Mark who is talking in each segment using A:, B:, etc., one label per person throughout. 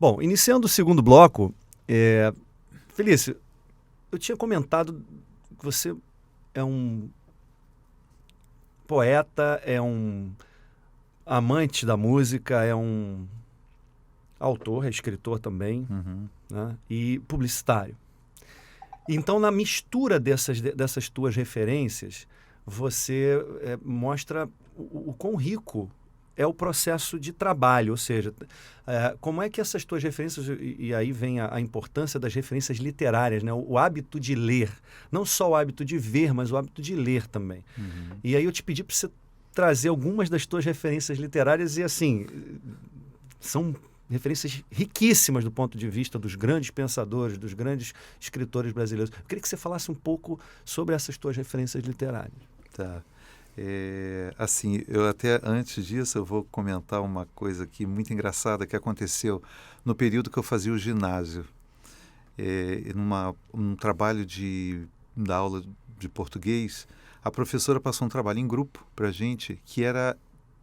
A: Bom, iniciando o segundo bloco, Felício, eu tinha comentado que você é um poeta, é um amante da música, é um autor, é escritor também, né? E publicitário. Então, na mistura dessas tuas referências, você mostra o quão rico é o processo de trabalho, ou seja, como é que essas tuas referências, e aí vem a importância das referências literárias, né? O hábito de ler, não só o hábito de ver, mas o hábito de ler também. E aí eu te pedi para você trazer algumas das tuas referências literárias e, assim, são referências riquíssimas do ponto de vista dos grandes pensadores, dos grandes escritores brasileiros. Eu queria que você falasse um pouco sobre essas tuas referências literárias.
B: Tá. Assim, eu até antes disso eu vou comentar uma coisa aqui muito engraçada que aconteceu no período que eu fazia o ginásio. Num trabalho da aula de português, a professora passou um trabalho em grupo para a gente, que era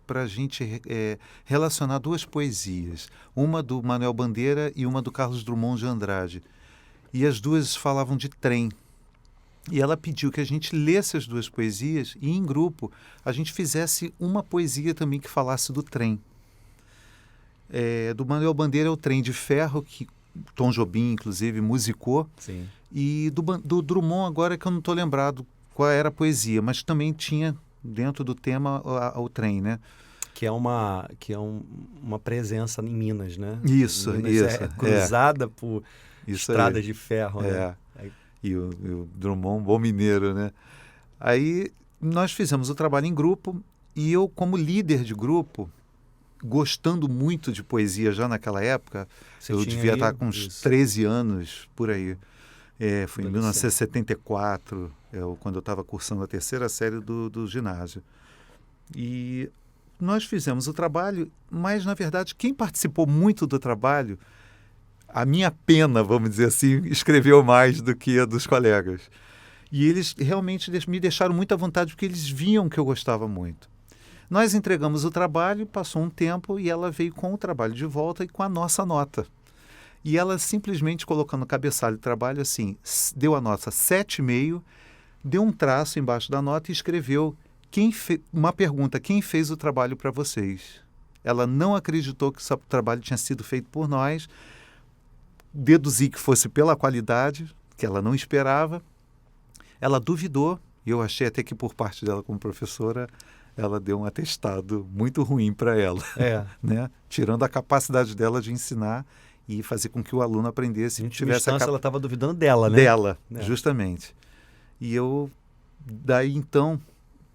B: para a gente relacionar duas poesias, uma do Manuel Bandeira e uma do Carlos Drummond de Andrade. E as duas falavam de trem. E ela pediu que a gente lesse as duas poesias e, em grupo, a gente fizesse uma poesia também que falasse do trem. Do Manuel Bandeira é o Trem de Ferro, que Tom Jobim, inclusive, musicou.
A: Sim.
B: E do Drummond, agora que eu não estou lembrado qual era a poesia, mas também tinha dentro do tema o trem, né?
A: Que é uma presença em Minas, né?
B: Isso,
A: Minas
B: isso.
A: É cruzada por
B: isso
A: estradas
B: aí.
A: de ferro, né?
B: E o Drummond, bom mineiro, né? Aí nós fizemos o trabalho em grupo e eu, como líder de grupo, gostando muito de poesia já naquela época, eu devia estar com uns 13 anos por aí. Foi em 1974, quando eu estava cursando a terceira série do ginásio. E nós fizemos o trabalho, mas, na verdade, quem participou muito do trabalho, a minha pena, vamos dizer assim, escreveu mais do que a dos colegas. E eles realmente me deixaram muito à vontade, porque eles viam que eu gostava muito. Nós entregamos o trabalho, passou um tempo e ela veio com o trabalho de volta e com a nossa nota. E ela simplesmente colocou no cabeçalho do trabalho assim, deu a nota 7,5, deu um traço embaixo da nota e escreveu uma pergunta: quem fez o trabalho para vocês? Ela não acreditou que o trabalho tinha sido feito por nós, deduzi que fosse pela qualidade, que ela não esperava. Ela duvidou, e eu achei até que por parte dela como professora, ela deu um atestado muito ruim para ela, né? Tirando a capacidade dela de ensinar e fazer com que o aluno aprendesse.
A: Em última instância, ela estava duvidando dela, né?
B: Dela, justamente. E eu, daí então,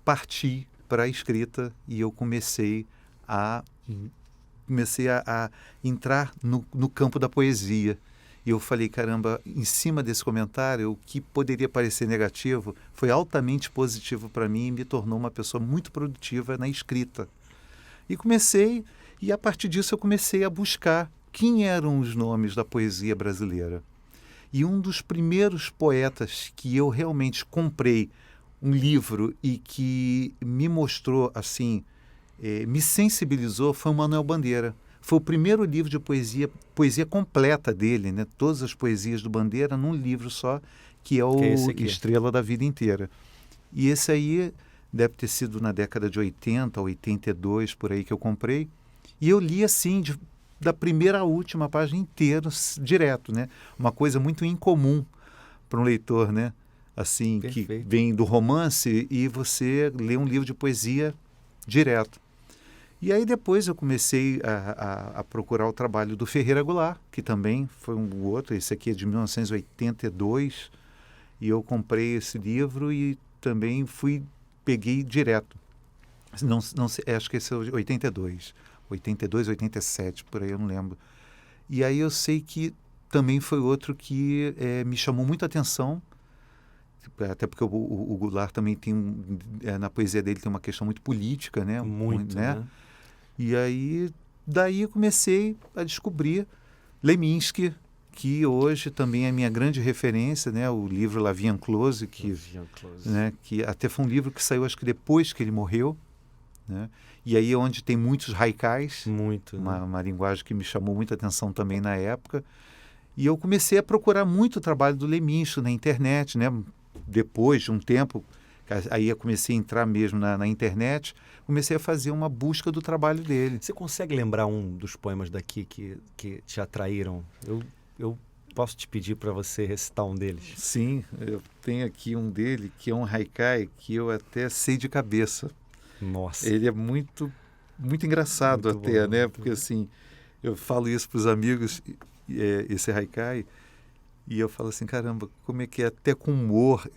B: parti para a escrita e eu comecei a entrar no campo da poesia. E eu falei, caramba, em cima desse comentário, o que poderia parecer negativo foi altamente positivo para mim e me tornou uma pessoa muito produtiva na escrita. E a partir disso eu comecei a buscar quem eram os nomes da poesia brasileira. E um dos primeiros poetas que eu realmente comprei um livro e que me mostrou, assim, me sensibilizou, foi o Manuel Bandeira. Foi o primeiro livro de poesia completa dele, né? Todas as poesias do Bandeira num livro só, que é o Estrela da Vida Inteira. E esse aí deve ter sido na década de 80, 82, por aí que eu comprei. E eu li assim, da primeira à última página inteira, direto, né? Uma coisa muito incomum para um leitor, né? Assim,
A: Perfeito.
B: Que vem do romance e você lê um livro de poesia direto. E aí depois eu comecei a procurar o trabalho do Ferreira Goulart, que também foi um outro, esse aqui é de 1982, e eu comprei esse livro e também peguei direto. Não sei, acho que esse é 82, 87, por aí eu não lembro. E aí eu sei que também foi outro que me chamou muita atenção, até porque o Goulart também tem, na poesia dele tem uma questão muito política, né?
A: Muito, né?
B: E aí, daí eu comecei a descobrir Leminski, que hoje também é minha grande referência, né? O livro La Vie en Close, que até foi um livro que saiu, acho que depois que ele morreu. né? E aí é onde tem muitos haikais,
A: Muito.
B: uma linguagem que me chamou muita atenção também na época. E eu comecei a procurar muito o trabalho do Leminski na internet, né? Depois de um tempo, aí eu comecei a entrar mesmo na internet, comecei a fazer uma busca do trabalho dele.
A: Você consegue lembrar um dos poemas daqui que te atraíram? Eu posso te pedir para você recitar um deles?
B: Sim, eu tenho aqui um dele, que é um haikai que eu até sei de cabeça.
A: Nossa.
B: Ele é muito, muito engraçado
A: Muito
B: até,
A: bom,
B: né?
A: muito
B: Porque
A: bom.
B: assim, eu falo isso para os amigos, esse haikai, e eu falo assim, caramba, como é que é? Até com humor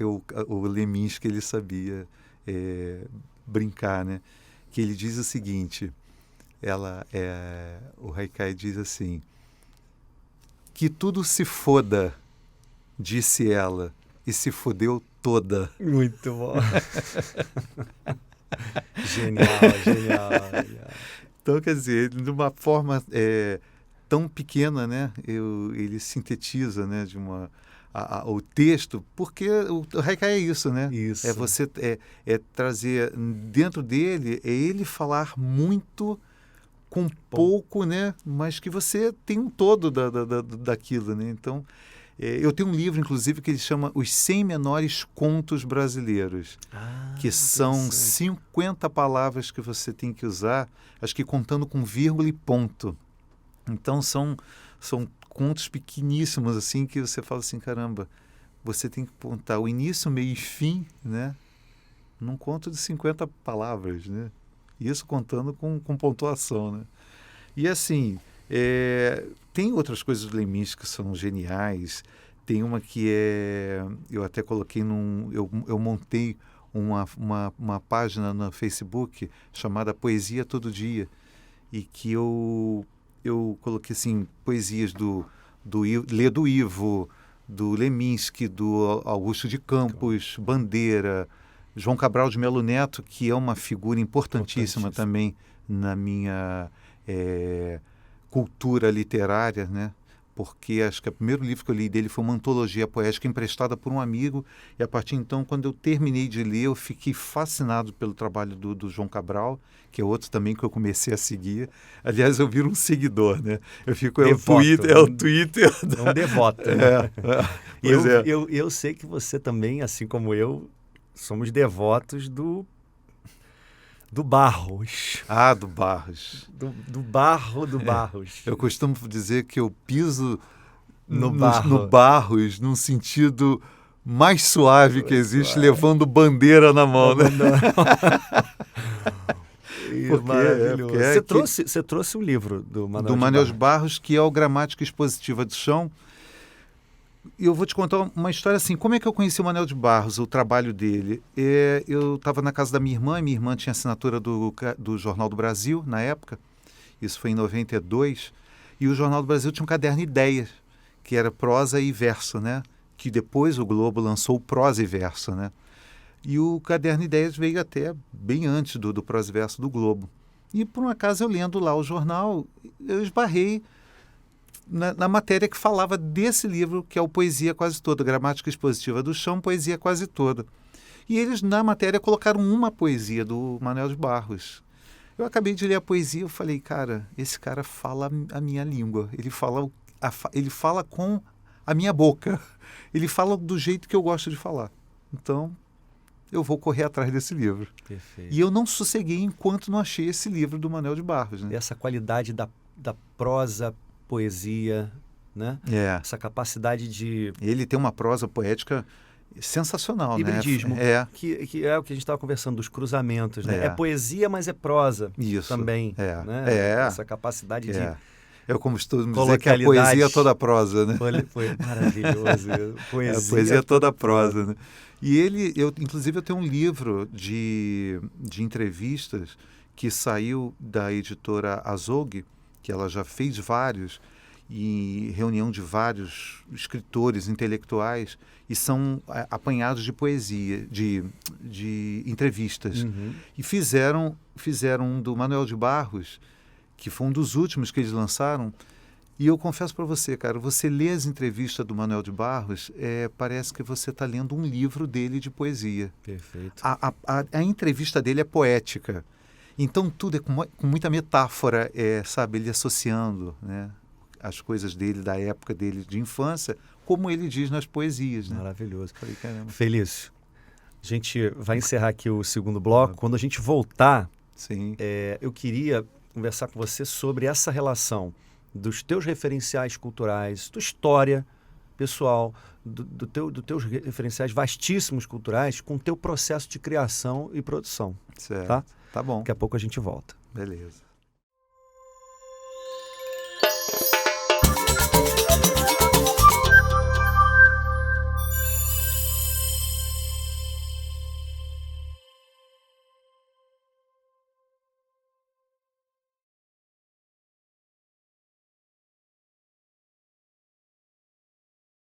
B: o Leminski ele sabia brincar, né? Que ele diz o seguinte, o haikai diz assim, que tudo se foda, disse ela, e se fodeu toda.
A: Muito bom. Genial, genial, genial.
B: Então, quer dizer, de uma forma tão pequena, né, ele sintetiza, né, o texto, porque o haikai é isso, né?
A: Isso.
B: É você trazer dentro dele, é ele falar muito com pouco, né, mas que você tem um todo daquilo, né? Então, eu tenho um livro, inclusive, que ele chama Os 100 Menores Contos Brasileiros, que são 50 palavras que você tem que usar, acho que contando com vírgula e ponto. Então, são contos pequeníssimos, assim, que você fala assim, caramba, você tem que contar o início, meio e fim, né, num conto de 50 palavras, né? Isso contando com pontuação, né? E, assim, tem outras coisas do Leminski que são geniais. Tem uma que eu até coloquei eu montei uma página no Facebook chamada Poesia Todo Dia, e que eu coloquei assim, poesias do Ivo, do Leminski, do Augusto de Campos, Bandeira, João Cabral de Melo Neto, que é uma figura importantíssima também na minha cultura literária, né? Porque acho que o primeiro livro que eu li dele foi uma antologia poética emprestada por um amigo, e a partir de então, quando eu terminei de ler, eu fiquei fascinado pelo trabalho do João Cabral, que é outro também que eu comecei a seguir. Aliás, eu viro um seguidor, né? Eu fico, o Twitter.
A: É um devoto. Né?
B: Pois
A: eu sei que você também, assim como eu, somos devotos do Barros.
B: Ah, do Barros.
A: Do Barros.
B: Eu costumo dizer que eu piso
A: no
B: Barros num sentido mais suave que existe, levando bandeira na mão, né?
A: Você trouxe um livro do
B: Manuel de Barros, que é o Gramática Expositiva do Chão. E eu vou te contar uma história assim. Como é que eu conheci o Manuel de Barros, o trabalho dele? Eu estava na casa da minha irmã tinha assinatura do Jornal do Brasil, na época. Isso foi em 92. E o Jornal do Brasil tinha um caderno Ideias, que era prosa e verso, né? Que depois o Globo lançou o prosa e verso, né? E o caderno Ideias veio até bem antes do prosa e verso do Globo. E por um acaso eu lendo lá o jornal, eu esbarrei na matéria que falava desse livro, que é o Poesia Quase Toda, Gramática Expositiva do Chão, Poesia Quase Toda. E eles, na matéria, colocaram uma poesia do Manuel de Barros. Eu acabei de ler a poesia, eu falei, cara, esse cara fala a minha língua, ele fala com a minha boca, ele fala do jeito que eu gosto de falar. Então, eu vou correr atrás desse livro.
A: Perfeito.
B: E eu não sosseguei enquanto não achei esse livro do Manuel de Barros. Né?
A: Essa qualidade da prosa, poesia, né? Essa capacidade de...
B: Ele tem uma prosa poética sensacional,
A: hibridismo,
B: né?
A: Que é o que a gente estava conversando, dos cruzamentos, né? É poesia, mas é prosa.
B: Isso.
A: Também, né? Essa capacidade de...
B: Eu costumo dizer que a poesia é toda prosa, né?
A: Foi maravilhoso.
B: A poesia é toda prosa, né? E inclusive, eu tenho um livro de entrevistas que saiu da editora Azog, que ela já fez vários, e reunião de vários escritores intelectuais, e são apanhados de poesia, de entrevistas.
A: Uhum.
B: E fizeram um do Manuel de Barros, que foi um dos últimos que eles lançaram. E eu confesso para você, cara, você lê as entrevistas do Manuel de Barros, parece que você está lendo um livro dele de poesia.
A: Perfeito.
B: A entrevista dele é poética. Então tudo é com muita metáfora, sabe, ele associando, né, as coisas dele, da época dele de infância, como ele diz nas poesias. Né?
A: Maravilhoso.
B: Falei, caramba.
A: Felício, a gente vai encerrar aqui o segundo bloco. Quando a gente voltar,
B: Sim.
A: Eu queria conversar com você sobre essa relação dos teus referenciais culturais, tua história pessoal, dos teus referenciais vastíssimos culturais com o teu processo de criação e produção.
B: Certo.
A: Tá?
B: Tá bom.
A: Daqui a pouco a gente volta.
B: Beleza.